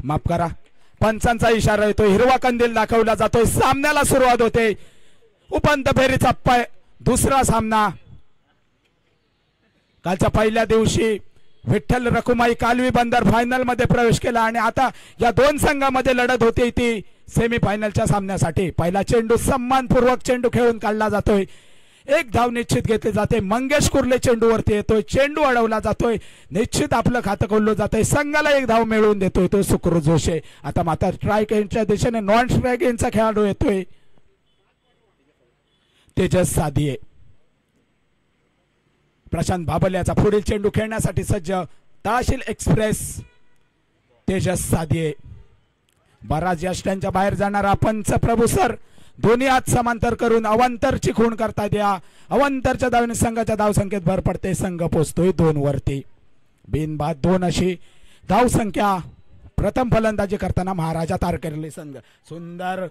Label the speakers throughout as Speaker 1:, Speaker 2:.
Speaker 1: माफ करा, पंचांचा इशारा येतोय, हिरवा कंदील दाखवला जातोय, सामन्याला सुरुवात होते. उपांत्य फेरीचा दुसरा सामना. कालच्या पहिल्या दिवशी विठ्ठल रखुमाई कालवी बंदर फायनल मध्ये प्रवेश केला आणि आता या दोन संघांमध्ये लढत होती ती सेमीफायनलच्या सामन्यासाठी. पहिला चेंडू सन्मानपूर्वक चेंडू खेळून काढला जातोय, एक धाव निश्चित घेतली जाते. मंगेश कुर्ले चेंडूवरती येतोय, चेंडू अडवला जातोय, निश्चित आपलं खातं खोललं जातंय. संघाला एक धाव मिळवून देतोय तो सुकृत जोशी. आता मात्र स्ट्राईक एंडच्या दिशेने नॉन स्ट्राईक एंडचा खेळाडू येतोय तेजस सादिये. प्रशांत भाबल याचा पुढील चेंडू खेळण्यासाठी सज्ज. तहसील एक्सप्रेस तेजस सादिये. बराच यष्ट्यांच्या बाहेर जाणारा पंच प्रभू सर दोन्ही हात समांतर करून अवांतरची खूण करता द्या. अवांतरच्या धावेने संघाच्या धावसंख्येत भर पडते. संघ पोहोचतोय 2 वरती. बिनबाद 2 अशी धावसंख्या. प्रथम फलंदाजी करताना महाराजा तारकर्ली संघ. सुंदर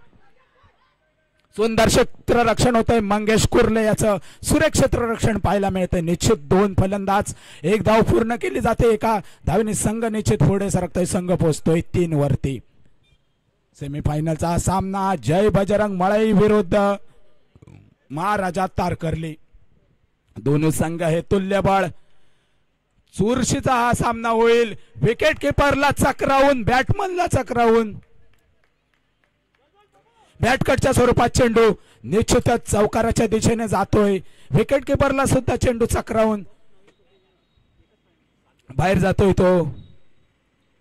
Speaker 1: सुंदर क्षेत्ररक्षण होतंय. मंगेश कुर्ले याचं सुरेख क्षेत्ररक्षण पाहायला मिळतंय. निश्चित 2 फलंदाज, एक धाव पूर्ण केली जाते. एका धावेने संघ निश्चित पुढे सरकतोय. संघ पोहोचतोय 3 वरती. सेमीफायनलचा सामना जय बजरंग मळई विरुद्ध महाराजा तारकर्ली. दोन्ही संघ हे तुल्यबळ. चुरशीचा हा सामना होईल. विकेट किपरला चक्रावून, बॅटमनला चक्रावून, बॅटकटच्या स्वरूपात चेंडू निश्चितच चौकाराच्या दिशेने जातोय. विकेट किपरला सुद्धा चेंडू चक्रावून बाहेर जातोय तो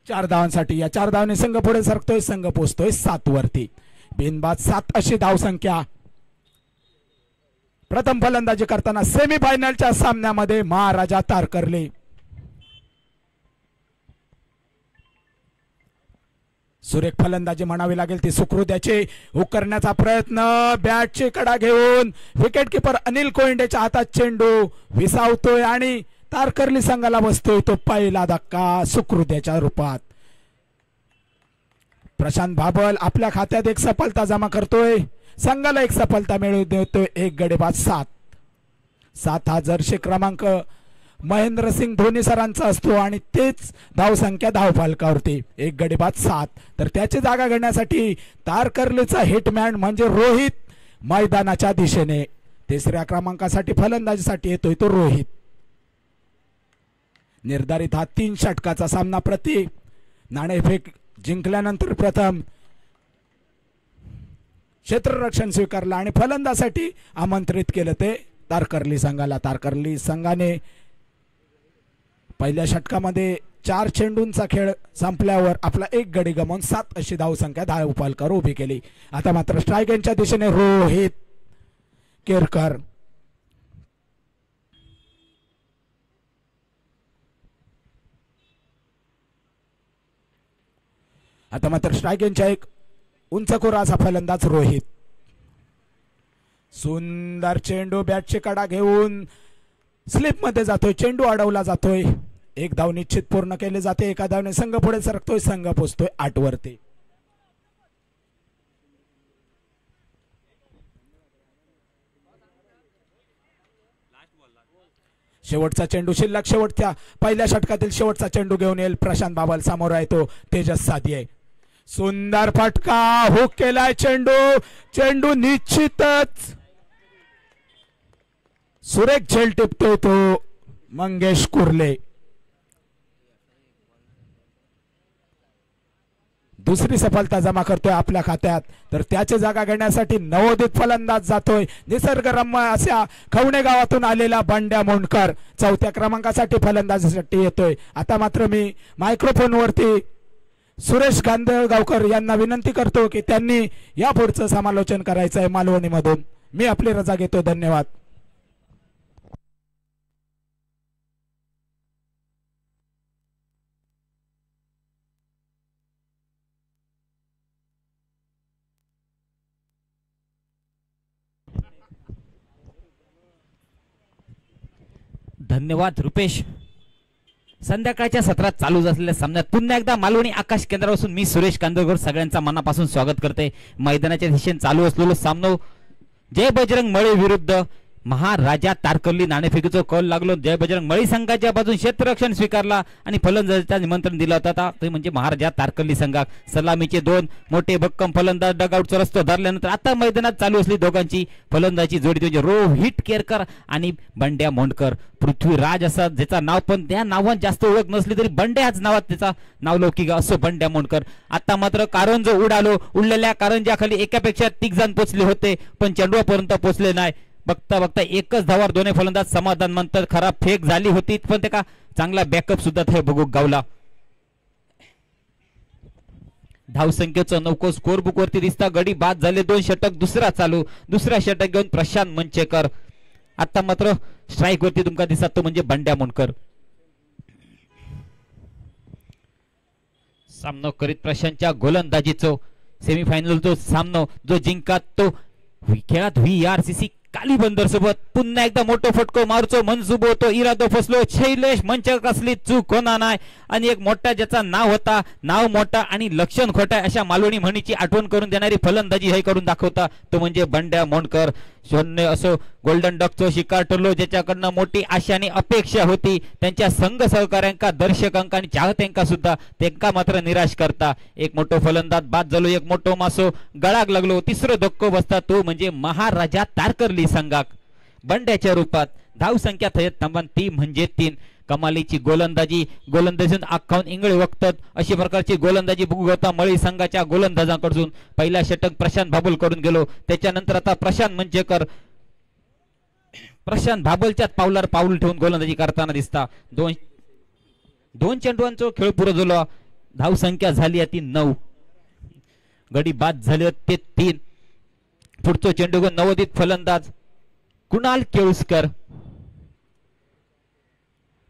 Speaker 1: 4 धावांसाठी. या 4 धावांनी संघ पुढे सरकतोय. संघ पोहोचतोय 7 वरती. बिनबाद 7 अशी धावसंख्या. प्रथम फलंदाजी करताना सेमीफायनलच्या सामन्यामध्ये महाराजा तारकर्ली. सुरेख फलंदाजी म्हणावी लागेल ती सुकृत्याची. हुक करण्याचा प्रयत्न, बॅटची कडा घेऊन विकेट किपर अनिल कोयंडेच्या हातात चेंडू विसावतोय आणि तारकर्ली संघाला बसतोय तो पहिला धक्का सुकृत्याच्या रूपात. प्रशांत भाबल आपल्या खात्यात एक सफलता जमा करतोय. संघाला एक सफलता मिळवून देतोय. 1 गडी बाद 7 हा जर्सी क्रमांक महेंद्रसिंग धोनी सरांचा असतो आणि तेच धावसंख्या धावफलकावरती. 1 गडी बाद 7. तर त्याची जागा घेण्यासाठी तारकर्लीचा हिटमॅन म्हणजे रोहित मैदानाच्या दिशेने. 3ऱ्या क्रमांकासाठी फलंदाजीसाठी येतोय तो रोहित. निर्धारित हा 3 षटकाचा सामना. प्रति नाणेफेक जिंकल्यानंतर प्रथम क्षेत्ररक्षण स्वीकारला आणि फलंदाजीसाठी आमंत्रित केलं ते तारकर्ली संघाला. तारकर्ली संघाने पहिल्या षटकामध्ये 4 चेंडूंचा खेळ संपल्यावर आपला 1 गडी गमावून 7 अशी धावसंख्या धावफलकावर उभी केली. आता मात्र स्ट्राईक यांच्या दिशेने रोहित केरकर. आता मात्र स्ट्राईक यांच्या एक उंचखोर असा फलंदाज रोहित. सुंदर चेंडू बॅटची कडा घेऊन स्लिप मध्ये जातोय. चेंडू अडवला जातोय. 1 धाव निश्चित पूर्ण केले जाते. एका धावने संघ पुढे सरकतोय. संघ पोहोचतोय 8 वरती. शेवटचा चेंडू शिल्लक. शेवटच्या पहिल्या षटकातील शेवटचा चेंडू घेऊन येईल प्रशांत भाबल. समोर आहे तो तेजस सादिये. सुंदर फटका, हुक केलाय चेंडू. चेंडू निश्चितच सुरेख झेल टिपतोय तो मंगेश कुर्ले. दुसरी सफलता जमा करतोय आपल्या खात्यात. तर त्याची जागा घेण्यासाठी नवोदित फलंदाज जातोय. निसर्गरम्य अशा खवणे गावातून आलेला बंड्या मोंडकर 4थ्या क्रमांकासाठी फलंदाजीसाठी येतोय. आता मात्र मी मायक्रोफोन वरती सुरेश गांधळगावकर यांना विनंती करतो की त्यांनी या पुढचं समालोचन करायचं आहे मालवणीमधून. मी आपली रजा घेतो. धन्यवाद.
Speaker 2: धन्यवाद रुपेश. संध्याकाळच्या सत्रात चालू असलेल्या सामन्यात पुन्हा एकदा मालवणी आकाश केंद्रापासून मी सुरेश कांदळकर सगळ्यांचा मनापासून स्वागत करते. मैदानाच्या दिशेने चालू असलेलो सामना जय बजरंग मळे विरुद्ध महाराजा तारकर्ली नाणेफेकीचा कॉल लागलो. जय बजरंग मळी संघाच्या बाजून क्षेत्ररक्षण स्वीकारला आणि फलंदाजीचा निमंत्रण दिला होता ते म्हणजे महाराजा तारकर्ली संघात. सलामीचे दोन मोठे भक्कम फलंदाज डगआउटचा रस्तो धरल्यानंतर आता मैदानात चालू असली दोघांची फलंदाजी जोडी म्हणजे रोहित केरकर आणि बंड्या मोंडकर. पृथ्वीराज असा ज्याचा नाव पण त्या नावात जास्त ओळख नसली तरी बंड्याच नावात त्याचा नावलौकिक असो बंड्या मोंडकर. आता मात्र कारंज उडलेल्या कारंजाखाली एकापेक्षा 3 जण पोचले होते पण चेंडूपर्यंत पोचले नाही. बघता बघता एकच धावावर दोन्ही फलंदाज समाधान म्हणतात. खराब फेक झाली होती पण त्या चांगला बॅकअप सुद्धा ते बघू गावला. धावसंख्येचं नौको स्कोर बुक वरती दिसता. गडी बाद झाले. 2 षटक दुसरा चालू. दुसरा षटक घेऊन प्रशांत मंचेकर. आता मात्र स्ट्राईक वरती तुमका दिसत तो म्हणजे बंड्या मोंडकर. सामना करीत प्रशांतच्या गोलंदाजीचो सेमीफायनलचो सामना जो जिंकात तो खेळात VRCC कालीबंदर सोबत पुन्हा एकदा मोठो फटको मारचो मनसुबो तो इरादो फसलो. शैलेश मंचक कसली चूक होणार नाही आणि एक मोठा ज्याचा नाव होता नाव मोठा आणि लक्षण खोटा अशा मालवणी म्हणीची आठवण करून देणारी फलंदाजी हे करून दाखवता तो म्हणजे बंड्या मोंडकर. शून्य असो गोल्डन डकचो शिकार ठरलो ज्याच्याकडनं मोठी आशा आणि अपेक्षा होती. त्यांच्या संघ सहकाऱ्यांका दर्शकांका आणि चाहत्यांका सुद्धा त्यांका मात्र निराश करता एक मोठो फलंदाज बाद झालो. एक मोठो मासो गळाक लागलो. तिसरं धक्को बसता तो म्हणजे महाराजा तारकर्ली संघाक बंड्याच्या रूपात. धाव संख्या थयत तांबान ती म्हणजे 3. कमालीची गोलंदाजीतून अख्खावून इंगळे वक्तत अशी प्रकारची गोलंदाजी बघू होता मळी संघाच्या गोलंदाजांकडून. पहिला षटक प्रशांत भाबुल करून गेलो. त्याच्यानंतर आता प्रशांत मंचेकर प्रशांत भाबुलच्याच पावलावर पाऊल ठेवून गोलंदाजी करताना दिसता. दोन चेंडूंचा खेळ पुरा झाला. धाव संख्या झाली ती 9. गडी बाद झाले ते 3. पुढचा चेंडू घेऊन नवोदित फलंदाज कुणाल केळुसकर.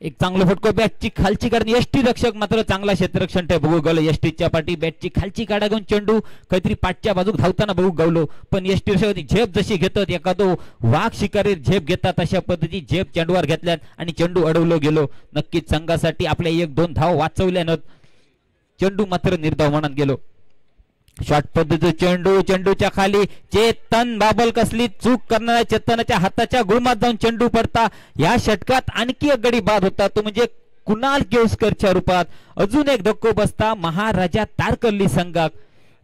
Speaker 2: एक चांगला फटको बॅटची खालची काढून यष्टी रक्षक मात्र चांगला क्षेत्ररक्षण ते बघू गावलं. यष्टीच्या पाठी बॅटची खालची काढा घेऊन चेंडू काहीतरी पाठच्या बाजूक धावताना बघू गावलो पण यष्टी रक्षक झेप जशी घेतात एखादो वाघ शिकारी झेप घेतात अशा पद्धती झेप चेंडूवर घेतल्यात आणि चेंडू अडवलो गेलो. नक्कीच संघासाठी आपल्या 1-2 धाव वाचवल्यानं चेंडू मात्र निर्धाव म्हणत गेलो. शॉर्ट पद्धतीचा चेंडूच्या खाली चेतन बाबल कसली चूक करणाऱ्या चेतनाच्या हाताच्या गुळमात जाऊन चेंडू पडता. या षटकात आणखी एक गडी बाद होता तो म्हणजे कुणाल केळुसकरच्या रूपात. अजून एक धक्को बसता महाराजा तारकर्ली संघाक.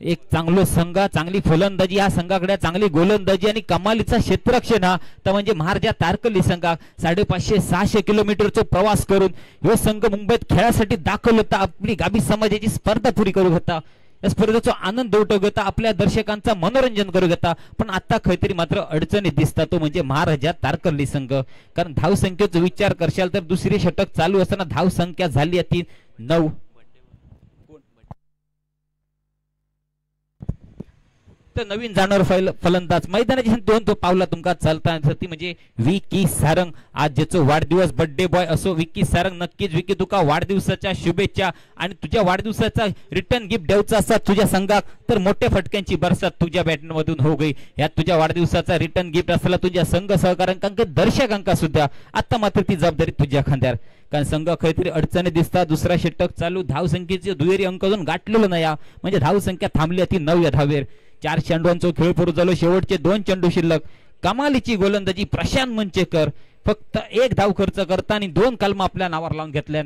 Speaker 2: एक चांगलो संघ चांगली फलंदाजी या संघाकडे चांगली गोलंदाजी आणि कमालीचा क्षेत्ररक्षण हा तर म्हणजे महाराजा तारकर्ली संघाक 550-600 किलोमीटरचा प्रवास करून हा संघ मुंबईत खेळासाठी दाखल होता. आपली गाभी समाजाची स्पर्धा पुरी करू होता. या स्पर्धेचा आनंद उठवू घेता आपल्या दर्शकांचा मनोरंजन करू घेता. पण आता काहीतरी मात्र अडचणीत दिसता तो म्हणजे महाराजा तारकर्ली संघ. कारण धाव संख्येचा विचार करशाल तर दुसरे षटक चालू असताना धाव संख्या झाली ती 9. तर नवीन जाणार फलंदाज मैदानाच्या 2 पावला तुमका चालता ती म्हणजे विकी सारंग. आज ज्याचं वाढदिवस बर्थडे बॉय असो विकी सारंग. नक्कीच विकी तुका वाढदिवसाच्या शुभेच्छा आणि तुझ्या वाढदिवसाचा रिटर्न गिफ्ट द्यायचा असतात तुझ्या संघात तर मोठ्या फटक्यांची बरसात तुझ्या बॅटमधून हो गई. यात तुझ्या वाढदिवसाचा रिटर्न गिफ्ट असला तुझ्या संघ सहकाऱ्यांका दर्शकांका सुद्धा आता मात्र ती जबाबदारी तुझ्या खांद्यावर. कारण संघ काहीतरी अडचणी दिसतात. दुसरा षटक चालू. धाव संख्येचे दुहेरी अंक अजून गाठलेलं नाही म्हणजे धाव संख्या थांबली ती 9 या धावेर. 4 चेंडूंचा खेळ पुरू झालो. शेवटचे 2 चेंडू शिल्लक. कमालीची गोलंदाजी प्रशांत मंचेकर फक्त 1 धाव खर्च करता आणि 2 कलम आपल्या नावावर लावून घेतल्या.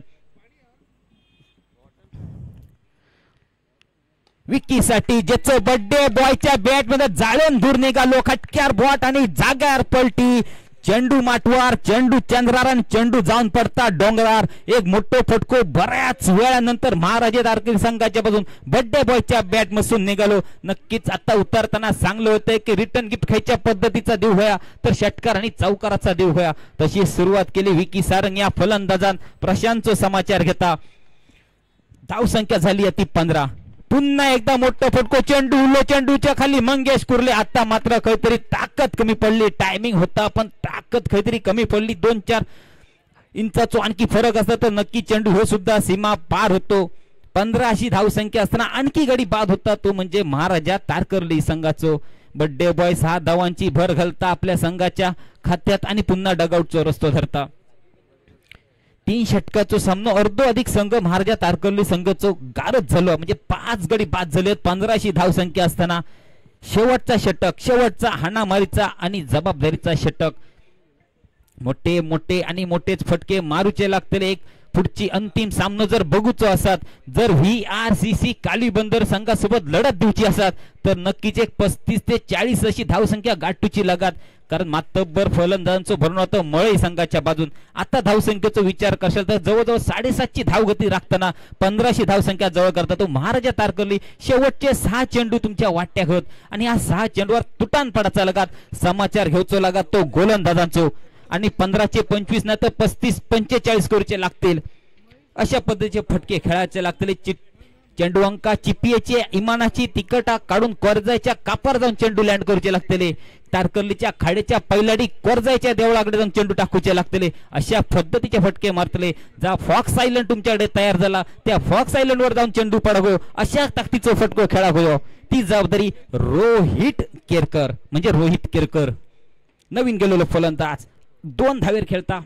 Speaker 2: विकी साठी ज्याचं बर्थडे बॉयच्या बॅट मध्ये जाळून दूर निघालो. खटक्यार बॉट आणि जाग्यावर पलटी. चेंडू माठवार चेंडू चंद्रार आणि चेंडू जाऊन पडता डोंगरार. एक मोठो फटको बऱ्याच वेळानंतर महाराजा तारकर्ली संघाच्या बाजून बर्थडे बॉयच्या बॅट मधून निघालो. नक्कीच आता उतरताना सांगलं होतं की रिटर्न गिफ्ट खायच्या पद्धतीचा देव होया तर षटकार आणि चौकाराचा देव होया. तशी सुरुवात केली विकी सारंग या फलंदाजान. प्रशांतचा समाचार घेता धावसंख्या झाली ती 15. पुन्हा एकदा मोठा फटको, चेंडू उरलो, चेंडूच्या खाली मंगेश कुर्ले. आता मात्र काहीतरी ताकद कमी पडली. टायमिंग होता पण ताकद काहीतरी कमी पडली. 2-4 इंचाचा आणखी फरक असता तर नक्की चेंडू हो सुद्धा सीमा पार होतो. 15 अशी धावसंख्या असताना आणखी गडी बाद होता तो म्हणजे महाराजा तारकर्ली संघाचो. बड्डे बॉय 6 धावांची भर घालता आपल्या संघाच्या खात्यात आणि पुन्हा डगआउटचा रस्तो धरता. 3 षटकाचो सामनो अर्धो अधिक संघ महाराजा तारकर्ली संघाचो गारच झालो म्हणजे 5 गडी बाद झालेत. 15शी धावसंख्या असताना शेवटचा षटक, शेवटचा हाणामारीचा आणि जबाबदारीचा षटक. मोठे मोठे आणि मोठेच फटके मारूचे लागतले. एक पुढची अंतिम सामनो जर बघूचो असतात, जर VRCC कालीबंदर संघासोबत लढत देऊची असतात तर नक्कीच एक 35 ते 40 अशी धावसंख्या गाठूची लागत. कारण मातब्बर फलंदाजांचं भरून होतं मळई संघाच्या बाजून. आता धावसंख्येचा विचार करशाल तर जवळजवळ 7.5ची धावगती राखताना 15शी धावसंख्या जवळ करता तो महाराजा तारकर्ली. शेवटचे 6 चेंडू तुमच्या वाट्या होत आणि या 6 चेंडूवर तुटान पडायचा लागत. समाचार घेऊचो लागत तो गोलंदाजांचो आणि 15चे 25 नाही तर 35-45 करूचे लागतील. अशा पद्धतीचे फटके खेळायचे लागतील. चेंडू अंका चिपियेचे इमानाची तिकटा काढून कोरजायच्या कापार जाऊन चेंडू लँड करूचे लागतले. तारकर्लीच्या खाडीच्या पैलाडी कोरजायच्या देवळाकडे जाऊन चेंडू टाकूचे लागतले. अशा पद्धतीचे फटके मारतले. जा फॉक्स आयलंड तुमच्याकडे तयार झाला त्या फॉक्स आयलंड वर जाऊन चेंडू पडागो अशा ताकदीचा फटको खेळा होयो. ती जबाबदारी रोहित केरकर म्हणजे रोहित केरकर नवीन गेलेलो फलंदाज 2 धावेर खेळता.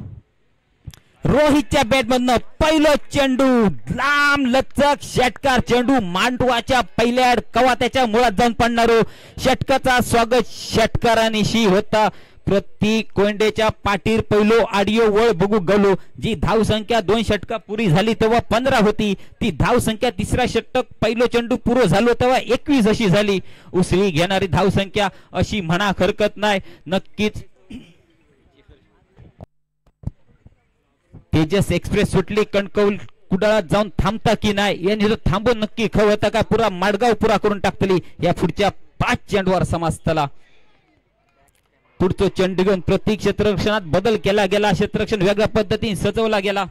Speaker 2: रोहितच्या बॅट मधनं पहिलं चेंडू लांब लचक षटकार चेंडू मांडवाच्या पहिल्या कवा त्याच्या मुळात जाऊन पडणारो षटकाचा स्वागत षटकारानिशी होता. प्रतीक कोंडेच्या पाठीर पहिलो आडिओ वळ बघू गलो. जी धावसंख्या 2 षटका पुरी झाली तेव्हा 15 होती. ती धावसंख्या तिसरा षटक पहिलो चेंडू पुरो झालो तेव्हा 21 अशी झाली. उसळी घेणारी धावसंख्या अशी म्हणा हरकत नाही. नक्कीच तेजस एक्सप्रेस सुटली कणकवली कुडाळात जाऊन थांबता की नाही यांनी थांबून नक्की खव होता का पुरा माडगाव पुरा करून टाकतली. या पुढच्या 5 चेंडूवर समाजतला पुढचं चेंडू घेऊन प्रत्येक क्षेत्ररक्षणात बदल केला गेला. क्षेत्ररक्षण वेगळ्या पद्धतीने सजवला गेला.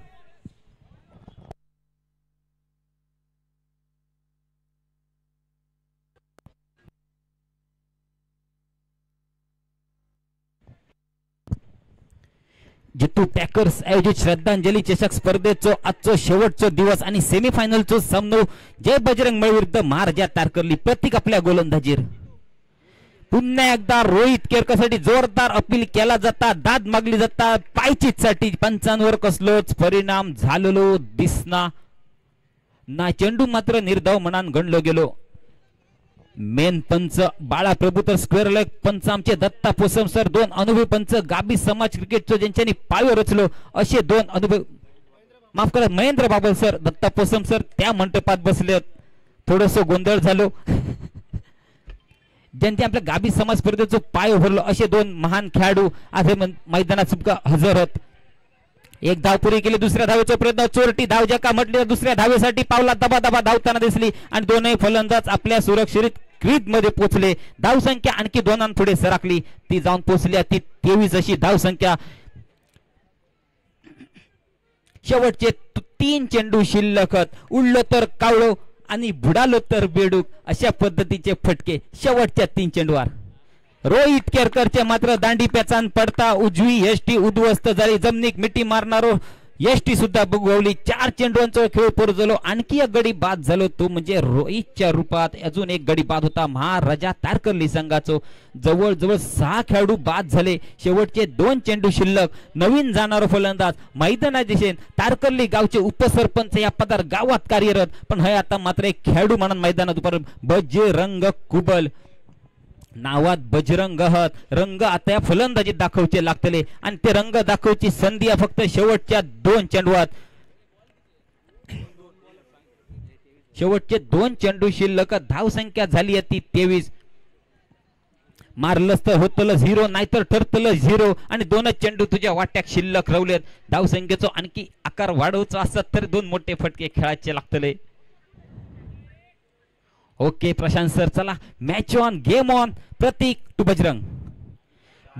Speaker 2: जितू पॅकर्स आयोजित श्रद्धांजली चषक स्पर्धेचो आजचो शेवटचो दिवस आणि सेमीफायनलचो सामनो जय बजरंग मळ विरुद्ध महाराजा तारकर्ली. प्रत्येक आपल्या गोलंदाजीर पुन्हा एकदा रोहित केरकरसाठी जोरदार अपील केला जाता. दाद मागली जाता पायचीसाठी. पंचांवर कसलोच परिणाम झालेलो दिसना ना. चेंडू मात्र निर्धाव मनान गणलो गेलो. मेन पंच बाळा प्रभू तर स्क्वेअर लेग पंच आमचे दत्ता पोसम सर. 2 अनुभवी पंच गाबी समाज क्रिकेटचो ज्यांच्यानी पाय रचलो असे 2 अनुभवी माफ करा महेंद्र बाबल सर दत्ता पोसम सर त्या मंडपात बसले. थोडस गोंधळ झालो. ज्यांचे आपल्या गाबी समाज स्पर्धेचो पाय भरलो असे 2 महान खेळाडू आज मैदानात सुद्धा हजर होत. एक धाव पुरी केली. दुसऱ्या धावेचा प्रयत्न चोरटी धाव ज्याका म्हटले दुसऱ्या धावेसाठी पावला दबा दबा धावताना दिसली आणि दोनही फलंदाज आपल्या सुरक्षित क्रीज मध्ये पोहोचले. धावसंख्या आणखी 2 पुढे सरकली. ती जाऊन पोहोचली ती 23 अशी धावसंख्या. शेवटचे 3 चेंडू शिल्लक उडलो तर कावळो आणि बुडालो तर बेडूक अशा पद्धतीचे फटके शेवटच्या 3 चेंडूवर. रोहित केरकरचे मात्र दांडी पेचान पडता उजवी एसटी उद्ध्वस्त झाली. जमनीक मिठी मारणारो एसटी सुद्धा बघवली. 4 चेंडूंचा खेळ पुरो झालो. आणखी एक गडी बाद झालो तो म्हणजे रोहितच्या रूपात अजून एक गडी बाद होता महाराजा तारकर्ली संघाचो. जवळजवळ 6 खेळाडू बाद झाले. शेवटचे 2 चेंडू शिल्लक. नवीन जाणारो फलंदाज मैदाना दिशेन तारकर्ली गावचे उपसरपंच या पदार गावात कार्यरत पण हे आता मात्र एक खेळाडू म्हणून मैदानात उपर बजरंग कुबल नावात बजरंग हत रंग आता या फलंदाजीत दाखवचे लागतले आणि ते रंग दाखवची संधी फक्त शेवटच्या 2 चेंडूत. शेवटचे 2 चेंडू शिल्लक. धावसंख्या झाली ती 23. मारलंच तर होतलं 0 नाहीतर ठरतलं 0 आणि 2च चेंडू तुझ्या वाट्यात शिल्लक रवलेत. धावसंख्येचा आणखी आकार वाढवचा असत तर 2 मोठे फटके खेळायचे लागतले. ओके प्रशांत सर चला match on game on. Prateek to Bajrang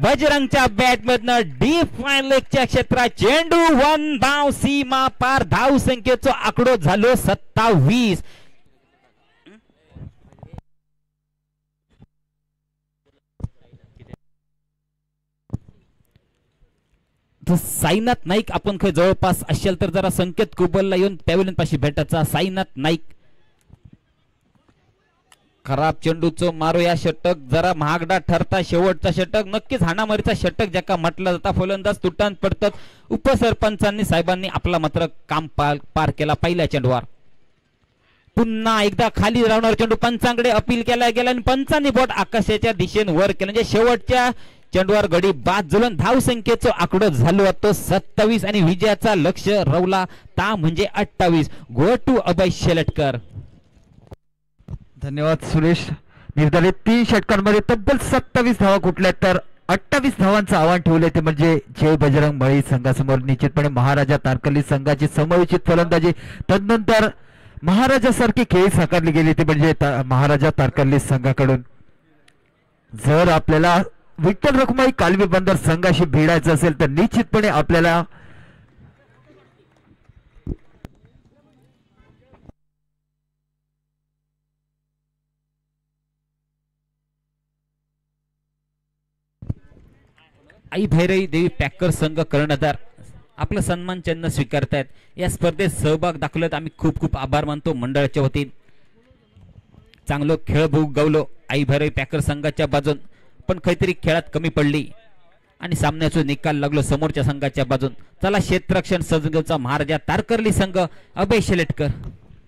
Speaker 2: बजरंगच्या बॅट मधनं डीप फाईन लेगच्या क्षेत्रात चेंडू 1 धाव सीमा पार. धाव संख्येचा आकडो झालो 27. साईनाथ नाईक आपण काही जवळपास असेल तर जरा संकेत कुबलला येऊन पॅव्हलियन पाशी भेटायचा. साईनाथ नाईक खराब चेंडूचं मारो या षटक जरा महागडा ठरता. शेवटचा षटक नक्कीच हाणामारीचा षटक ज्याका म्हटलं जाता. फलंदाज तुटान पडतात. उपसरपंचांनी साहेबांनी आपला मात्र काम पार केला पहिल्या चेंडूवर. पुन्हा एकदा खाली राहणार चेंडू पंचांकडे अपील केला गेला आणि पंचांनी बोट आकाशाच्या दिशेने वर केलं. म्हणजे शेवटच्या चेंडूवर गडी बाद जुलन. धाव संख्येचा आकडो झालो तो 27 आणि विजयाचा लक्ष रवला ता म्हणजे 28. गो टू अभय शेलटकर.
Speaker 3: धन्यवाद सुरेश. निर्धारित 3 षटकांमध्ये तब्बल 27 धावा कुठल्या तर 28 धावांचं आव्हान ठेवले ते म्हणजे जय बजरंग बळी संघासमोर. निश्चितपणे महाराजा तारकर्ली संघाची समयोचित फलंदाजी तदनंतर महाराजासारखी खेळी साकारली गेली ते म्हणजे महाराजा तारकर्ली संघाकडून. जर आपल्याला विठ्ठल रखुमाई कालवी बंदर संघाशी भिडायचं असेल तर निश्चितपणे आपल्याला
Speaker 2: आई भैरई देवी पॅकर संघ कर्णधार आपलं सन्मान चिन्ह स्वीकारतायत. या स्पर्धेत सहभाग दाखवल्यात आम्ही खूप खूप आभार मानतो मंडळाच्या वतीने. चांगलं खेळ भूक गावलो आई भैरई पॅकर संघाच्या बाजून, पण काहीतरी खेळात कमी पडली आणि सामन्याचा निकाल लागलो समोरच्या संघाच्या बाजून. चला क्षेत्ररक्षण सजगवचा महाराजा तारकर्ली संघ अभय शेलटकर.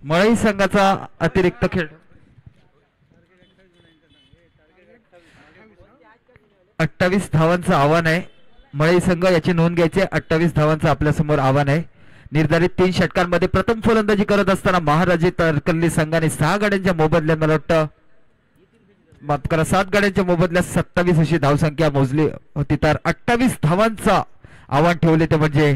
Speaker 3: मळई संघाचा अतिरिक्त खेळ 28 धावांचं आव्हान आहे. मळई संघ याची नोंद घ्यायची. 28 धावांचं आपल्या समोर आव्हान आहे. निर्धारित 3 षटकांमध्ये प्रथम फलंदाजी करत असताना महाराजा तारकर्ली संघाने 6 गाड्यांच्या मोबदल्यात मला वाटतं माफ करा 7 गाड्यांच्या मोबदल्यात 27 अशी धावसंख्या मोजली होती. तर 28 धावांचा आव्हान ठेवले ते म्हणजे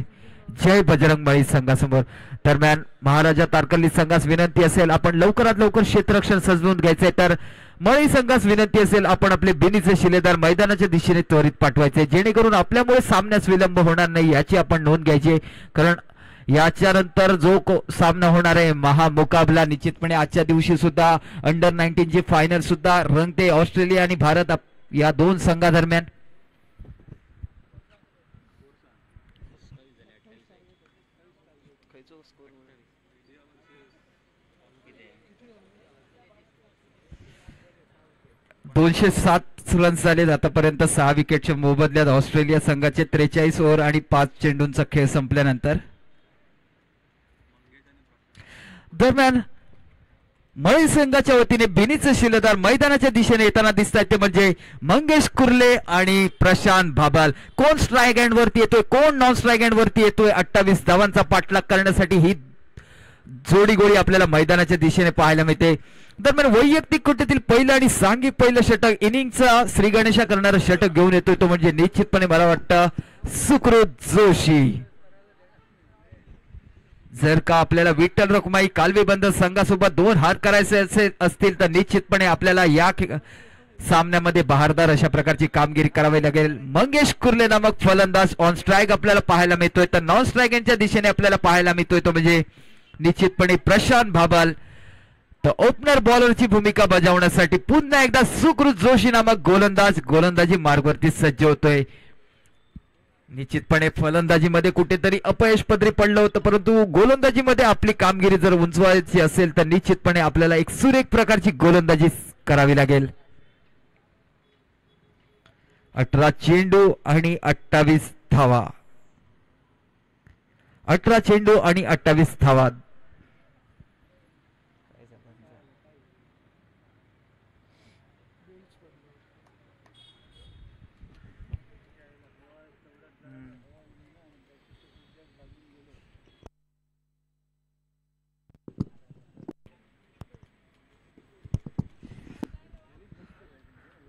Speaker 3: जय बजरंग बळी संघासमोर. दरम्यान महाराजा तारकर्ली संघास विनंती असेल आपण लवकरात लवकर क्षेत्ररक्षण सजवून घ्यायचंय. तर मळई संघास विनंती असेल आपण आपले बिनीचे शिलेदार मैदानाच्या दिशेने त्वरित पाठवायचे जेणेकरून आपल्यामुळे सामन्यास विलंब होणार नाही याची आपण नोंद घ्यायची. कारण याच्या नंतर जो सामना होणार आहे महामुकाबला निश्चितपणे आजच्या दिवशी सुद्धा अंडर 19 ची फायनल सुद्धा रंगते. ऑस्ट्रेलिया आणि भारत या 2 संघादरम्यान. ...207 रन्स झाले आतापर्यंत 6 विकेटच्या मोबदल्यात ऑस्ट्रेलिया संघाचे. 43 ओव्हर आणि 5 चेंडूंचा खेळ संपल्यानंतर दरम्यान मळई संघाच्या वतीने बिनीचे शिलेदार मैदानाच्या दिशेने येताना दिसत आहेत ते म्हणजे मंगेश कुर्ले आणि प्रशांत भाबाल. कोण स्ट्राईक हँड वरती येतोय कोण नॉन स्ट्राईक हँड वरती येतोय 28 धावांचा पाठलाग करण्यासाठी ही जोडी गोळी आपल्याला मैदानाच्या दिशेने पाहायला मिळते. दरम्यान वैयक्तिक कुठेतील पहिलं आणि सांघिक पहिलं षटक इनिंगचा श्री गणेशा करणारा षटक घेऊन येतोय तो म्हणजे निश्चितपणे मला वाटतं सुकृत जोशी. जर का आपल्याला विठ्ठल रखुमाई कालवे बंदर संघासोबत 2 हात करायचे असतील तर निश्चितपणे आपल्याला या सामन्यामध्ये बहारदार अशा प्रकारची कामगिरी करावी लागेल. मंगेश कुर्ले नामक फलंदाज ऑन स्ट्राईक आपल्याला पाहायला मिळतोय तर नॉन स्ट्राईक यांच्या दिशेने आपल्याला पाहायला मिळतोय तो म्हणजे निश्चितपणे प्रशांत भाबाल. तर ओपनर बॉलरची भूमिका बजावण्यासाठी पुन्हा एकदा सुकृत जोशी नामक गोलंदाज गोलंदाजी मार्गवरती सज्ज होतोय. निश्चितपणे फलंदाजीमध्ये कुठेतरी अपयश पदरी पडलं होतं परंतु गोलंदाजीमध्ये आपली कामगिरी जर उंचवायची असेल तर निश्चितपणे आपल्याला एक सुरेख प्रकारची गोलंदाजी करावी लागेल. 18 चेंडू आणि 28 धावा. 18 चेंडू आणि 28 धावा.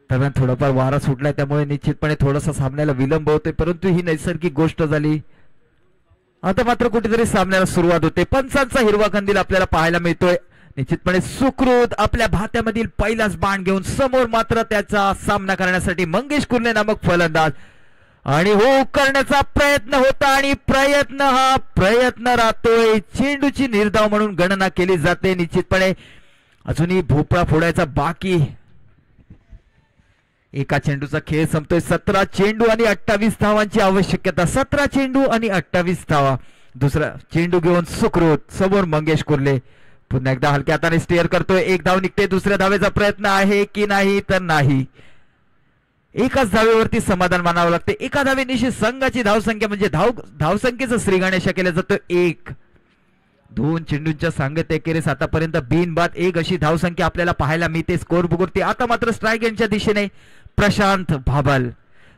Speaker 3: दरम्यान थोडाफार वारा सुटलाय त्यामुळे निश्चितपणे थोडासा सामन्याला विलंब होतोय परंतु ही नैसर्गिक गोष्ट झाली. आता मात्र कुठेतरी सामन्याला सुरुवात होते. पंचांचा हिरवा कंदील आपल्याला पाहायला मिळतोय. निश्चितपणे सुकृत आपल्या भात्यामधील पहिलाच बाण घेऊन समोर मात्र त्याचा सामना करण्यासाठी मंगेश कुर्ले नामक फलंदाज आणि हुक करण्याचा प्रयत्न होता आणि प्रयत्न राहतोय. चेंडूची निर्धाव म्हणून गणना केली जाते. निश्चितपणे अजूनही भोपळा फोडायचा बाकी. एका चेंडूचा खेळ संपतोय. 17 चेंडू आणि 28 धावांची आवश्यकता. 17 चेंडू आणि 28 धावा. दुसरा चेंडू घेऊन सुकृत समोर मंगेश कुर्ले पुन्हा एकदा हलक्या हाताने स्टेअर करतोय. एक धाव निघते. दुसऱ्या धावेचा प्रयत्न आहे की नाही तर नाही. एकाच धावेवरती समाधान मानावं लागते. एका धावेनिशी संघाची धावसंख्या म्हणजे धावसंख्येचं श्रीगणेश केलं जातं 1. 2 चेंडूंच्या सांगत एकेरीस आतापर्यंत बिनबाद 1 अशी धावसंख्या आपल्याला पाहायला मिळते. स्कोर बुगुरती आता मात्र स्ट्राईक यांच्या दिशेने प्रशांत भाबल.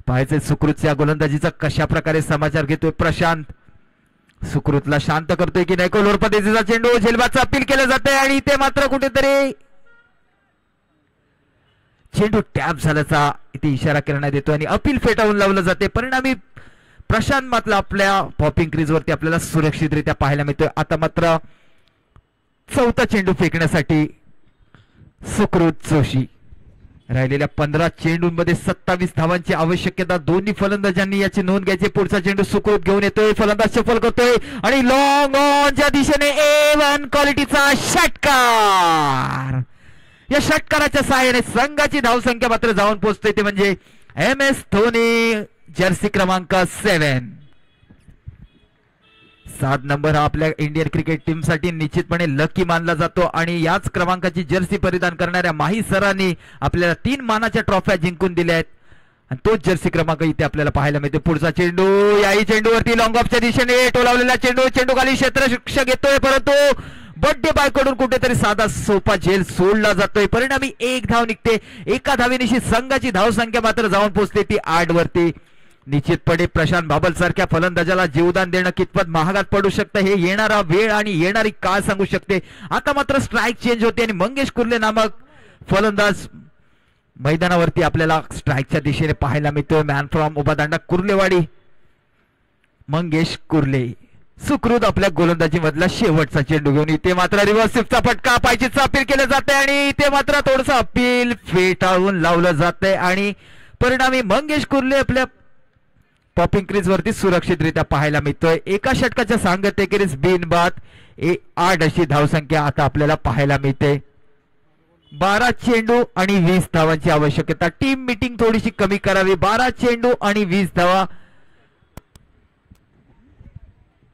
Speaker 3: पाहायचे सुकृतच्या गोलंदाजीचा कशा प्रकारे समाचार घेतोय प्रशांत. सुकृतला शांत करतोय की नाही. कोलोर पद्धतीचा चेंडू झेलबादचा अपील केलं जातंय आणि इथे मात्र कुठेतरी चेंडू टॅप झाल्याचा इथे इशारा करण्यात येतो आणि अपील फेटाळून लावलं जाते. परिणामी प्रशांत मात्र आपल्या पॉपिंग क्रीज वरती आपल्याला सुरक्षितरित्या पाहायला मिळतोय. आता मात्र चौथा चेंडू फेकण्यासाठी सुकृत जोशी. राहिलेल्या 15 चेंडूंमध्ये 27 धावांची आवश्यकता. दोन्ही फलंदाजांनी याची नोंद घ्यायची. पुढचा चेंडू सुकृत घेऊन येतोय. फलंदाज सफल करतोय आणि लॉंग ऑनच्या दिशेने A1 क्वालिटीचा षटकार. या षटकाराच्या सहाय्याने संघाची धावसंख्या मात्र जाऊन पोहोचते ते म्हणजे MS धोनी जर्सी क्रमांक 7 नंबर हा आपल्या इंडियन क्रिकेट टीम साठी निश्चितपणे लकी मानला जातो आणि याच क्रमांकाची जर्सी परिधान करणाऱ्या माही सरांनी आपल्याला 3 मानाच्या ट्रॉफ्या जिंकून दिल्या आहेत आणि तोच जर्सी क्रमांक इथे आपल्याला पाहायला मिळते. पुढचा चेंडू याही चेंडूवरती लॉंग ऑफच्या दिशेने टोलावलेला चेंडू खाली क्षेत्ररक्षक येतोय परंतु बड्डे बाय कडून कुठेतरी साधा सोपा झेल सोडला जातोय. परिणामी 1 धाव निघते. एका धावेनिशी संघाची धावसंख्या मात्र जाऊन पोहोचते ती 8 वरती. निश्चितपणे प्रशांत भाबल सारख्या फलंदाजाला जीवदान देणं कितपत महागात पडू शकतं हे येणारा वेळ आणि येणारी काळ सांगू शकते. आता मात्र स्ट्राईक चेंज होते आणि मंगेश कुर्ले नामक फलंदाज मैदानावरती आपल्याला स्ट्राईकच्या दिशेने पाहायला मिळतोय. मॅन फ्रॉम उभादांडा कुर्लेवाडी मंगेश कुर्ले. सुकृत आपल्या गोलंदाजी मधला शेवटचा चेंडू घेऊन इथे मात्र रिव्हर्स स्विपचा फटका पायचीचं अपील केलं जाते आणि इथे मात्र थोडंसं अपील फेटाळून लावलं जातंय आणि परिणामी मंगेश कुर्ले आपल्या पॉपिंग क्रीज वरती सुरक्षितरित्या पाहायला मिळतोय. एका षटकाच्या सांगत एकेरीस बिनबाद 8 अशी धावसंख्या आता आपल्याला पाहायला मिळते. 12 चेंडू आणि 20 धावांची आवश्यकता. टीम मीटिंग थोडीशी कमी करावी. 12 चेंडू आणि 20 धावा.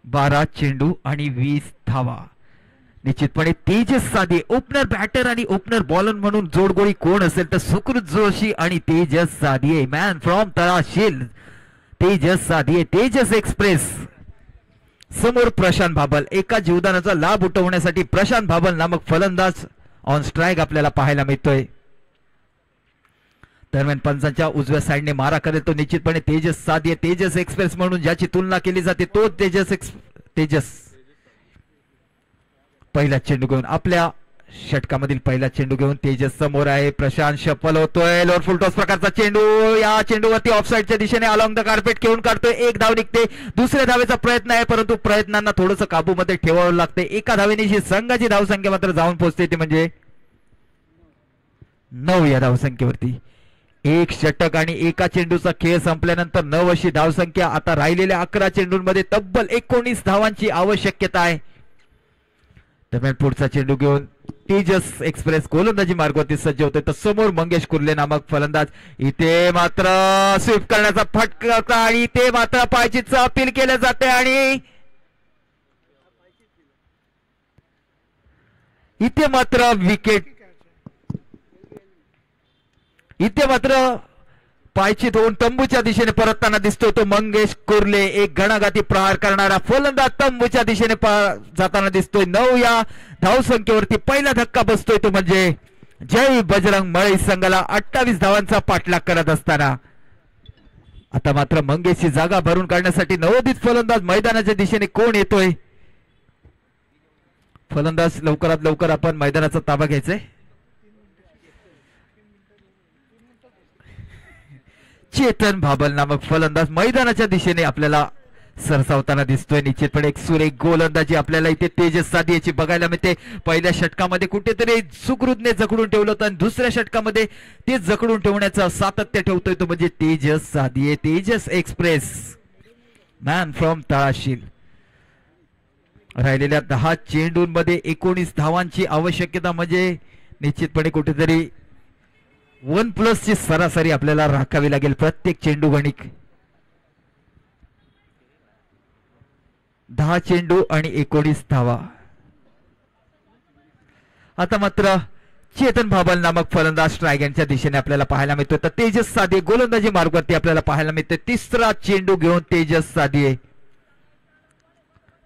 Speaker 3: 12 चेंडू आणि 20 धावा. निश्चितपणे तेजस साधे ओपनर बॅटर आणि ओपनर बॉलर म्हणून जोडगोळी कोण असेल तर सुकृत जोशी आणि तेजस साधे. मॅन फ्रॉम तळाशील तेजस साधे. तेजस एक्सप्रेस समोर प्रशांत भाबल. एका जीवदानाचा लाभ उठवण्यासाठी प्रशांत भाबल नामक फलंदाज ऑन स्ट्राईक आपल्याला पाहायला मिळतोय. दरम्यान पंचांच्या उजव्या साईडने मारा करेल तो निश्चितपणे तेजस साधे. तेजस एक्सप्रेस म्हणून ज्याची तुलना केली जाते तो तेजस पहिला चेंडू घेऊन आपल्या षटकामधील पहिला चेंडू घेऊन तेजस समोर आहे. प्रशांत शफल होतोय. लोअर फुल टॉस प्रकारचा चेंडू. या चेंडूवरती ऑफसाईडच्या दिशेने अलॉंग द कार्पेट घेऊन काढतोय. 1 धाव निघते. दुसऱ्या धावेचा प्रयत्न आहे परंतु प्रयत्नांना थोडंसं काबूमध्ये ठेवावं लागते. एका धावेनिशी संघाची धावसंख्या मात्र जाऊन पोहोचते ती म्हणजे 9 या धावसंख्येवरती. 1 षटक आणि एका चेंडूचा खेळ संपल्यानंतर 9 अशी धावसंख्या. आता राहिलेल्या 11 चेंडूंमध्ये तब्बल 19 धावांची आवश्यकता आहे. दरम्यान पुढचा चेंडू घेऊन तेजस एक्सप्रेस गोलंदाजी मार्गावरती सज्ज होते तर समोर मंगेश कुर्ले नामक फलंदाज. इथे मात्र स्वीप करण्याचा फटका आणि इथे मात्र पायचीचं अपील केलं जाते आणि इथे मात्र विकेट. इथे मात्र पायची धोन तंबूच्या दिशेने परतताना दिसतोय तो मंगेश कुर्ले. एक घणाघाती प्रहार करणारा फलंदाज तंबूच्या दिशेने जाताना दिसतोय. 9 या धावसंख्येवरती पहिला धक्का बसतोय तो म्हणजे जय बजरंग मळई संघाला 28 धावांचा पाठलाग करत असताना आता मात्र मंगेशची जागा भरून काढण्यासाठी नवोदित फलंदाज मैदानाच्या दिशेने कोण येतोय. फलंदाज लवकरात लवकर आपण मैदानाचा ताबा घ्यायचाय. चेतन भाबल नामक फलंदाज मैदानाच्या दिशेने आपल्याला सरसावताना दिसतोय. निश्चितपणे एक सुरेख गोलंदाजी आपल्याला इथे तेजस साधी याची बघायला मिळते. पहिल्या षटकामध्ये कुठेतरी सुकृतने जखडून ठेवलं होतं आणि दुसऱ्या षटकामध्ये ते जखडून ठेवण्याचं सातत्य ठेवतोय तो म्हणजे तेजस साधी. Tejas express man from Talashil. राहिलेल्या 10 चेंडूंमध्ये 19 धावांची आवश्यकता म्हणजे निश्चितपणे कुठेतरी 1+ ची सरासरी आपल्याला राखावी लागेल प्रत्येक चेंडू गणिक. 10 चेंडू आणि 19 धावा. आता मात्र चेतन भाबल नामक फलंदाज स्ट्रायगरच्या दिशेने आपल्याला पाहायला मिळतोय. तर तेजस साधी गोलंदाजी मार्गावरती आपल्याला पाहायला मिळते. तिसरा चेंडू घेऊन तेजस साधी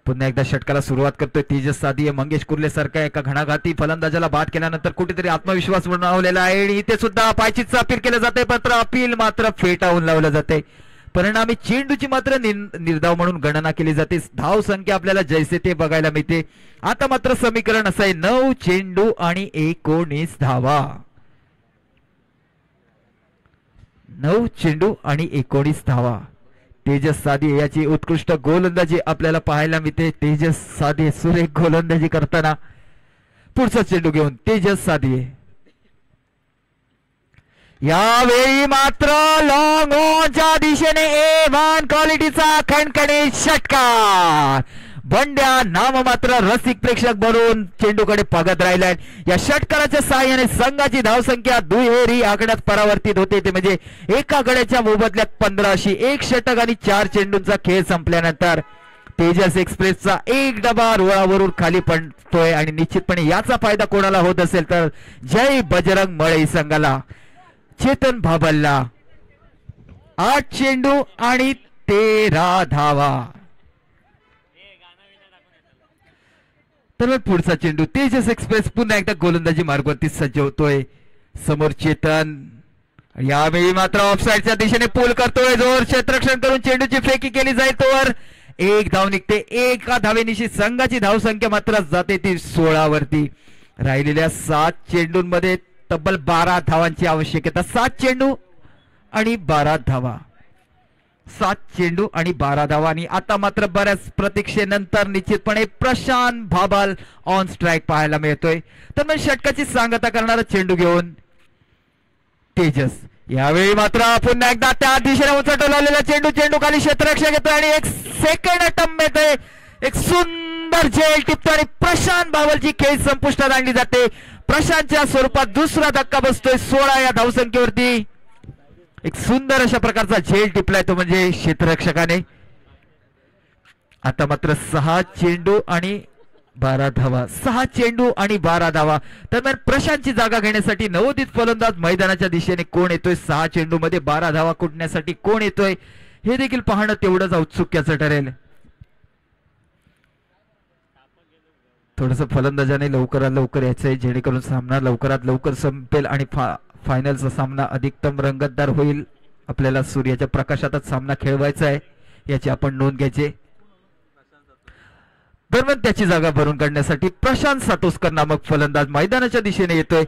Speaker 3: पुन्हा एकदा षटकाला सुरुवात करतोय तेजस साधी. मंगेश कुर्ले सारख्या एका घणाघाती फलंदाजाला बाद केल्यानंतर कुठेतरी आत्मविश्वास बनवलेला आहे आणि इथे सुद्धा पायचीच अपील केलं जाते. मात्र अपील मात्र फेटाळून लावलं जाते. परिणामी चेंडूची मात्र निर्धाव म्हणून गणना केली जाते. धाव संख्या आपल्याला जैसे ते बघायला मिळते. आता मात्र समीकरण असं आहे 9 चेंडू आणि 19 धावा. 9 चेंडू आणि 19 धावा. तेजस साधी याची उत्कृष्ट गोलंदाजी आपल्याला पाहायला मिळते. तेजस साधी सुरेख गोलंदाजी करताना पुढचा चेंडू घेऊन तेजस साधी. यावेळी मात्र लॉंग ऑनच्या दिशेने A1 क्वालिटीचा खणखणीत षटकार. बंड्या नाम मात्र रसिक प्रेक्षक बनून चेंडूकडे पागत राहिलाय. या षटकाराच्या साहाय्याने संघाची धावसंख्या दुहेरी आकड्यात परावर्तित होते. ते म्हणजे एका गड्याच्या मोबदल्यात 15 अशी 1 षटक आणि 4 चेंडूंचा खेळ संपल्यानंतर तेजस एक्सप्रेसचा एक डबा रुळावरून खाली पडतोय आणि निश्चितपणे याचा फायदा कोणाला होत असेल तर जय बजरंग मळई संघाला. चेतन भाबलला 8 चेंडू आणि 13 धावा. तर पुढचा चेंडू तेजस एक्सप्रेस पुन्हा एकदा गोलंदाजी मार्गावरती सज्ज होतोय. समोर चेतन यावेळी मात्र ऑफसाईडच्या दिशेने पूल करतोय. जोर क्षेत्ररक्षण करून चेंडूची फेकी केली जाईल तोवर 1 धाव निघते. एका धावेनिशी संघाची धावसंख्या मात्र जाते ती 16 वरती. राहिलेल्या 7 चेंडूंमध्ये तब्बल 12 धावांची आवश्यकता. 7 चेंडू आणि 12 धावा. 7 चेंडू आणि 12 धावा. आणि आता मात्र बऱ्याच प्रतीक्षेनंतर निश्चितपणे प्रशांत भाबल ऑन स्ट्राईक पाहायला मिळतोय. तर मग षटकाची सांगता करणारा चेंडू घेऊन तेजस. यावेळी मात्र पुन्हा एकदा त्या दिशेने उचललेला चेंडू खाली क्षेत्ररक्षक येतोय आणि एक सेकंड अटेम्प्ट येतोय. एक सुंदर झेल टिपतो आणि प्रशांत भाबलची खेळ संपुष्टात आणली जाते. प्रशांतच्या स्वरूपात दुसरा धक्का बसतोय 16 या धावसंख्येवरती. एक सुंदर अशा प्रकारचा झेल टिपलाय तो म्हणजे क्षेत्ररक्षकाने. आता मात्र 6 चेंडू आणि 12 धावा. 6 चेंडू आणि 12 धावा. दरम्यान प्रशांतची जागा घेण्यासाठी नवोदित फलंदाज मैदानाच्या दिशेने कोण येतोय. 6 चेंडू मध्ये 12 धावा कुटण्यासाठी कोण येतोय हे देखील पाहणं तेवढंच औत्सुक्याचं ठरेल. थोडस फलंदाजाने लवकरात लवकर यायचंय जेणेकरून सामना लवकरात लवकर संपेल आणि फायनलचा सामना अधिकतम रंगतदार होईल. आपल्याला सूर्याच्या प्रकाशातच सामना खेळवायचा आहे याची आपण नोंद घ्यायची. दरम्यान त्याची जागा भरून काढण्यासाठी प्रशांत सातोस्कर नामक फलंदाज मैदानाच्या दिशेने येतोय.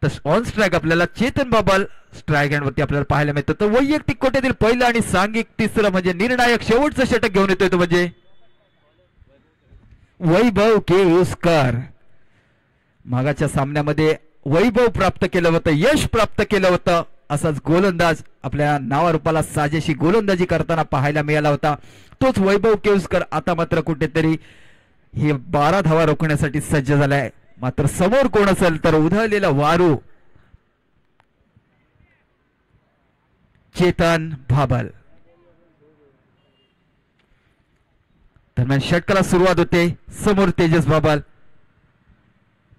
Speaker 3: तर ऑन स्ट्राईक आपल्याला चेतन भाबल स्ट्राईक हँडवरती आपल्याला पाहायला मिळतं. तर वैयक्तिक कोट्यातील पहिलं आणि सांघिक तिसरं म्हणजे निर्णायक शेवटचं षटक घेऊन येतोय तो म्हणजे वैभव केळुसकर. मागाच्या सामन्यामध्ये वैभव प्राप्त केलं होतं, यश प्राप्त केलं होतं. असाच गोलंदाज आपल्या नावारूपाला साजेशी गोलंदाजी करताना पाहायला मिळाला होता तोच वैभव केळुसकर आता मात्र कुठेतरी हे 12 धावा रोखण्यासाठी सज्ज झालाय. मात्र समोर कोण असेल तर उधळलेला वारू चेतन भाबल. दरम्यान षटकाला सुरुवात होते. समोर तेजस भाबल.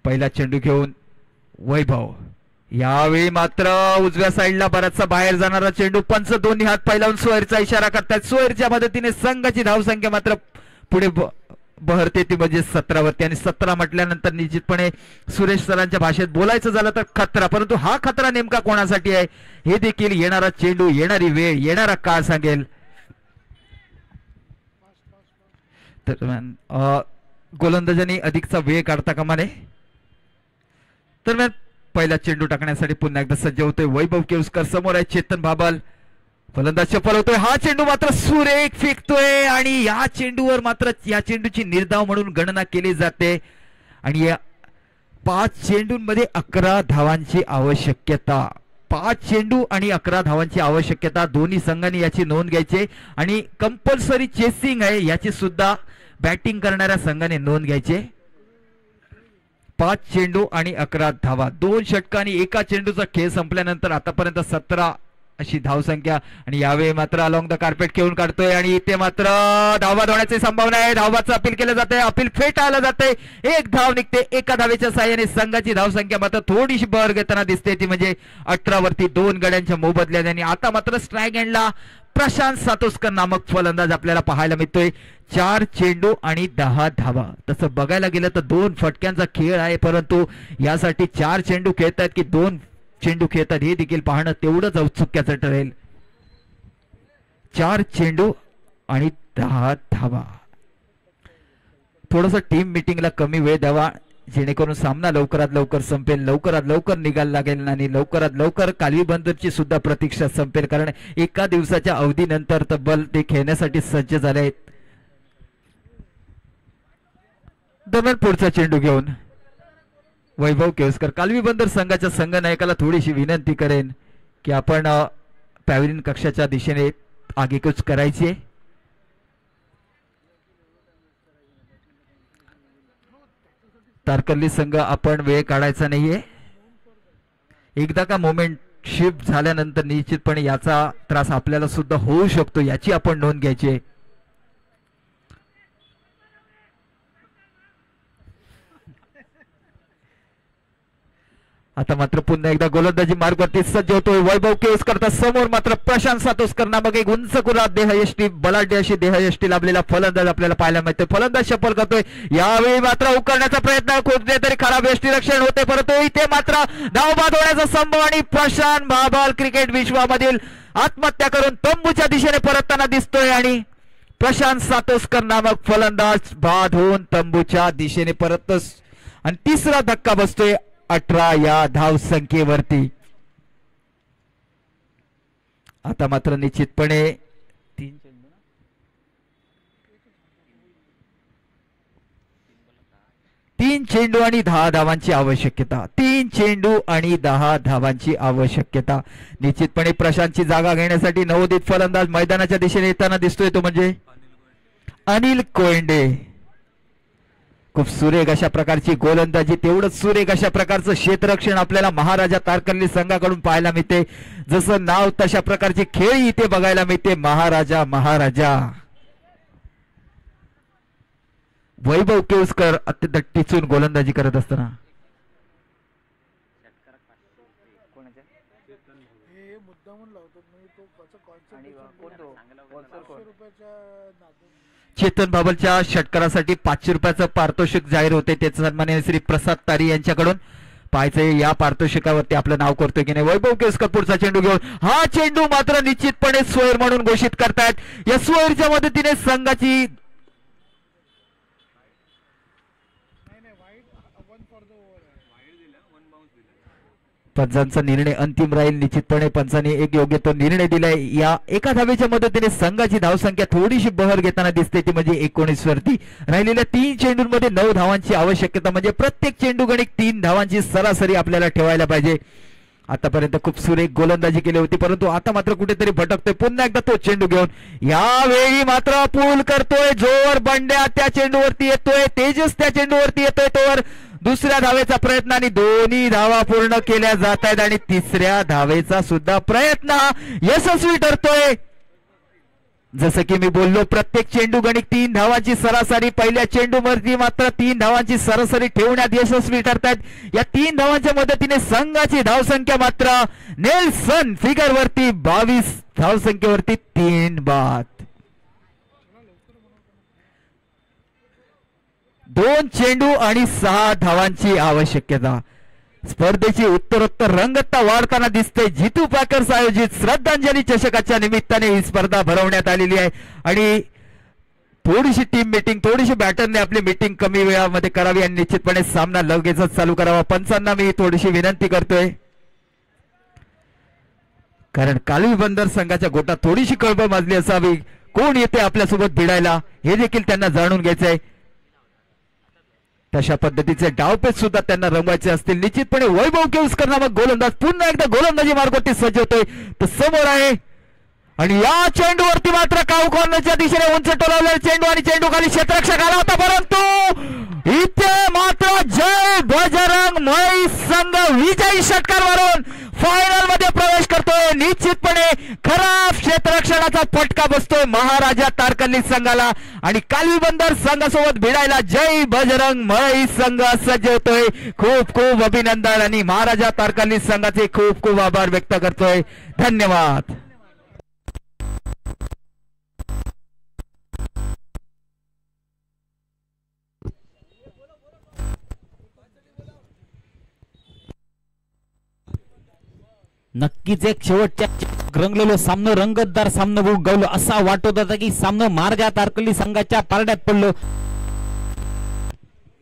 Speaker 3: पहिला चेंडू घेऊन वैभव. यावेळी मात्र उजव्या साईडला बराचसा बाहेर जाणारा चेंडू. पंच दोन्ही हात पाय सोयरचा इशारा करतात. सोयरच्या मदतीने संघाची धावसंख्या मात्र पुढे बहरते ती म्हणजे 17 वरती. आणि 17 म्हटल्यानंतर निश्चितपणे सुरेश सरांच्या भाषेत बोलायचं झालं तर खतरा. परंतु हा खतरा नेमका कोणासाठी आहे हे देखील येणारा चेंडू, येणारी वेळ, येणारा काळ सांगेल. दरम्यान गोलंदाजांनी अधिकचा वेळ काढता कामा नये. दरम्यान पहिला चेंडू टाकण्यासाठी पुन्हा एकदा सज्ज होतोय वैभव केळुसकर. समोर आहे चेतन भाबल. फलंदाज चपल होतोय. हा चेंडू मात्र सुरेख फेकतोय आणि या चेंडूवर मात्र या चेंडूची निर्धाव म्हणून गणना केली जाते आणि या 5 चेंडूंमध्ये 11 धावांची आवश्यकता. 5 चेंडू आणि 11 धावांची आवश्यकता. दोन्ही संघांनी याची नोंद घ्यायची आणि कंपल्सरी चेसिंग आहे याची सुद्धा बॅटिंग करणाऱ्या संघाने नोंद घ्यायची. 5 चेंडू आणि 11 धावा. 2 षटक आणि एका चेंडूचा खेळ संपल्यानंतर आतापर्यंत 17 अशी धावसंख्या आणि यावेळी मात्र अलॉंग द कार्पेट खेळून काढतोय आणि इथे मात्र धावबाद होण्याची संभावना आहे. धावबादचं अपील केलं जाते. अपील फेटाळलं जाते. एक धाव निघते. एका धावेच्या साहाय्याने संघाची धावसंख्या मात्र थोडीशी भर घेताना दिसते ती म्हणजे 18 वरती 2 गड्यांच्या मोबदल्याने. आणि आता मात्र स्ट्राईक एंडला प्रशांत सातोस्कर नामक फलंदाज आपल्याला पाहायला मिळतोय. 4 चेंडू आणि 10 धावा. तसं बघायला गेलं तर 2 फटक्यांचा खेळ आहे परंतु यासाठी 4 चेंडू खेळतायत की 2 चेंडू खेळतात हे देखील पाहणं तेवढंच औत्सुक्याचं ठरेल. 4 चेंडू आणि 10 धावा. थोडस टीम मीटिंगला कमी वेळ द्यावा जेणेकरून सामना लवकरात लवकर संपेल. लवकरात लवकर निघायला लागेल आणि लवकरात लवकर कालवी बंदरची सुद्धा प्रतीक्षा संपेल कारण एका दिवसाच्या अवधीनंतर तब्बल ते खेळण्यासाठी सज्ज झाले आहेत. दरम्यान पुढचा चेंडू घेऊन वैभव केवसकर. कालवी बंदर संघाच्या संघनायकाला थोडीशी विनंती करेन की आपण पॅव्हलियन कक्षाच्या दिशेने आगेकूच करायची. तारकर्ली संघ आपण वेळ काढायचा नाहीये. एकदा का मोमेंट शिफ्ट झाल्यानंतर निश्चितपणे याचा त्रास आपल्याला सुद्धा होऊ शकतो याची आपण नोंद घ्यायची. आता मात्र पुन्हा एकदा गोलंदाजी मार्गवरती सज्ज होतोय वैभव केवसकर. समोर मात्र प्रशांत सातोस्कर नामक एक उंच कुरा देहयष्टी बलाढ्य अशी देहयष्टी लाभलेला फलंदाज आपल्याला पाहायला मिळतोय. फलंदाज शपल करतोय. यावेळी मात्र उकरण्याचा प्रयत्न कुठेतरी खराब यष्टीरक्षण होते परंतु इथे मात्र धावबाद होण्याचा संभव आणि प्रशांत महाबाल क्रिकेट विश्वामधील आत्महत्या करून तंबूच्या दिशेने परतताना दिसतोय आणि प्रशांत सातोस्कर नामक फलंदाज बाद होऊन तंबूच्या दिशेने परततोस आणि तिसरा धक्का बसतोय 18 या धाव संख्येवरती. आता मात्र निश्चितपणे 3 चेंडू आणि 10 धावांची आवश्यकता. 3 चेंडू आणि 10 धावांची आवश्यकता. निश्चितपणे प्रशांतची जागा घेण्यासाठी नवोदित फलंदाज मैदानाच्या दिशेने येताना दिसतोय तो म्हणजे अनिल कोयंडे. खूप सुरेख अशा प्रकारची गोलंदाजी तेवढंच सुरेख अशा प्रकारचं क्षेत्ररक्षण आपल्याला महाराजा तारकर्ली संघाकडून पाहायला मिळते. जसं नाव तशा प्रकारची खेळी इथे बघायला मिळते. महाराजा महाराजा. वैभव केवसकर अत्यंत टिचून गोलंदाजी करत असताना चेतन बाबलच्या षटकारासाठी 500 रुपयाचं पारितोषिक जाहीर होते. त्याचं सन्माननीय श्री प्रसाद तारी यांच्याकडून पाहायचंय या पारितोषिकावरती आपलं नाव करतोय की नाही. वैभव केवसकर पुढचा चेंडू घेऊन हा चेंडू मात्र निश्चितपणे स्क्वेअर म्हणून घोषित करतायत. या स्क्वेअरच्या मदतीने संघाची पंचांचा निर्णय अंतिम राहील. निश्चितपणे पंचांनी एक योग्य तो निर्णय दिलाय. या एका धावेच्या मदतीने संघाची धावसंख्या थोडीशी बहर घेताना दिसते ती म्हणजे 19 वरती. राहिलेल्या 3 चेंडूंमध्ये 9 धावांची आवश्यकता म्हणजे प्रत्येक चेंडू गणिक 3 धावांची सरासरी आपल्याला ठेवायला पाहिजे. आतापर्यंत खूप सुरेख गोलंदाजी केली होती परंतु आता मात्र कुठेतरी भटकतोय. पुन्हा एकदा तो चेंडू घेऊन यावेळी मात्र पूल करतोय. जोर बंड्या त्या चेंडूवरती येतोय. तेजस त्या चेंडूवरती येतोय. तोवर दुसऱ्या धावेचा प्रयत्न आणि दोन्ही धावा पूर्ण केल्या जात आहेत आणि तिसऱ्या धावेचा सुद्धा प्रयत्न यशस्वी ठरतोय. जसं की मी बोललो प्रत्येक चेंडू गणिक 3 धावांची सरासरी. पहिल्या चेंडूवरती मात्र 3 धावांची सरासरी ठेवण्यात यशस्वी ठरतात. या 3 धावांच्या मदतीने संघाची धावसंख्या मात्र नेल्सन फिगर वरती 22 धावसंख्येवरती 3 बाद. 2 चेंडू आणि 6 धावांची आवश्यकता. स्पर्धेची उत्तरोत्तर रंगतता वाढताना दिसते. जितू पॅकर्स आयोजित श्रद्धांजली चषकाच्या निमित्ताने ही स्पर्धा भरवण्यात आलेली आहे आणि थोडीशी टीम मीटिंग थोडीशी बॅटरने आपली मीटिंग कमी वेळामध्ये करावी आणि निश्चितपणे सामना लगेचच चालू करावा. पंचांना मी थोडीशी विनंती करतोय. कारण कालवी बंदर संघाच्या गोटात थोडीशी कळबळ माजली असावी. कोण येते आपल्यासोबत भिडायला हे देखील त्यांना जाणून घ्यायचंय. तशा पद्धतीचे डावपेच सुद्धा त्यांना रंगवायचे असतील. निश्चितपणे वैभव केवसकर नामक गोलंदाज पुन्हा एकदा गोलंदाजी मार्गावरती सज्ज होतोय. तर समोर आहे आणि या चेंडूवरती मात्र काऊ कॉर्नरच्या दिशेने उंच टोलावलेला चेंडू आणि चेंडू खाली क्षेत्ररक्षक आला होता, परंतु इथे मात्र जय बजरंग मळई संघ विजयी षटकार मारून फायनल मध्ये प्रवेश करतोय. निश्चितपणे खराब क्षेत्ररक्षणाचा फटका बसतोय महाराजा तारकर्ली संघाला आणि कालवी बंदर संघासोबत भिडायला जय बजरंग मळई संघ सज्ज होतोय. खूप खूप अभिनंदन आणि महाराजा तारकर्ली संघाचे खूप खूप आभार व्यक्त करतोय. धन्यवाद.
Speaker 2: नक्कीच एक शेवटच्या रंगलेलो सामना रंगतदार सामना बघू गवलो. असा वाटत होता की सामना महाराजा तारकर्ली संघाच्या पारड्यात पडलो.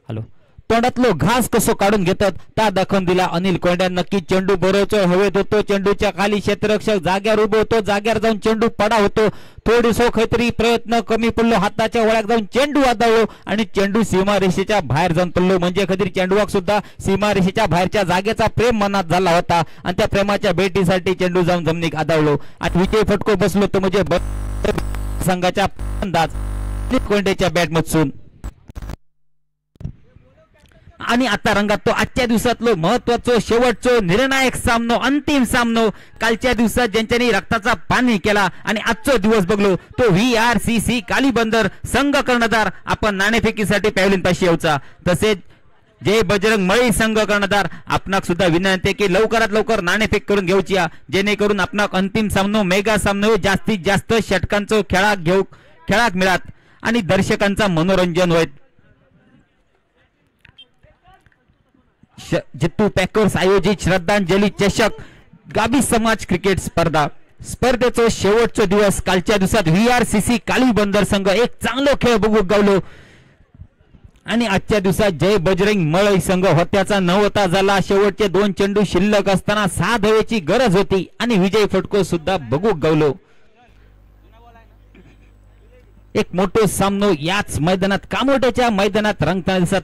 Speaker 2: हॅलो तोंडातलो घास कसो काढून घेतात त्या दाखवून दिला अनिल कोंड्या. नक्की चेंडू बरोबर हवेत होतो, चेंडूच्या खाली क्षेत्ररक्षक जाग्यावर उभो होतो, जाग्यावर जाऊन चेंडू पडा होतो. थोडीसो काहीतरी प्रयत्न कमी पडलो, हाताच्या वळ्यात जाऊन चेंडू आदळलो आणि चेंडू सीमारेषेच्या बाहेर जाऊन पडलो. म्हणजे कधी चेंडूवाक सुद्धा सीमारेषेच्या बाहेरच्या जागेचा प्रेम मनात झाला होता आणि त्या प्रेमाच्या भेटीसाठी चेंडू जाऊन जमिनीत आदळलो आणि विजय फटको बसलो. तो म्हणजे संघाच्या अंदाज कोंड्याच्या बॅट मधून. आणि आता रंगात तो आजच्या दिवसातलो महत्वाचो शेवटचो निर्णायक सामनो, अंतिम सामनो. कालच्या दिवसात ज्यांच्यानी रक्ताचा पाणी केला आणि आजचो दिवस बघलो तो VRCC काली बंदर संघ कर्णधार. आपण नाणेफेकीसाठी पॅव्हलियन पाशी येऊचा. तसेच जय बजरंग मळई संघ कर्णधार आपणाक सुद्धा विनंती की लवकरात लवकर नाणेफेक करून घेऊची, जेणेकरून आपणाक अंतिम सामनो मेगा सामनो जास्तीत जास्त षटकांचो खेळाक मिळात आणि दर्शकांचा मनोरंजन होत. जित्तू पॅकर्स आयोजित श्रद्धांजली चषक गाबी समाज क्रिकेट स्पर्धेचो शेवटचो दिवस. कालच्या दिवसात VRCC काली बंदर संघ एक चांगलो खेळ बघू गावलो आणि आजच्या दिवसात जय बजरंग मळई संघ होत्याचा नवता झाला. शेवटचे 2 चेंडू शिल्लक असताना 6 धावेची गरज होती आणि विजय फटको सुद्धा बघू गावलो. एक मोठो सामनो याच मैदानात कामोट्याच्या मैदानात रंगताना दिसत.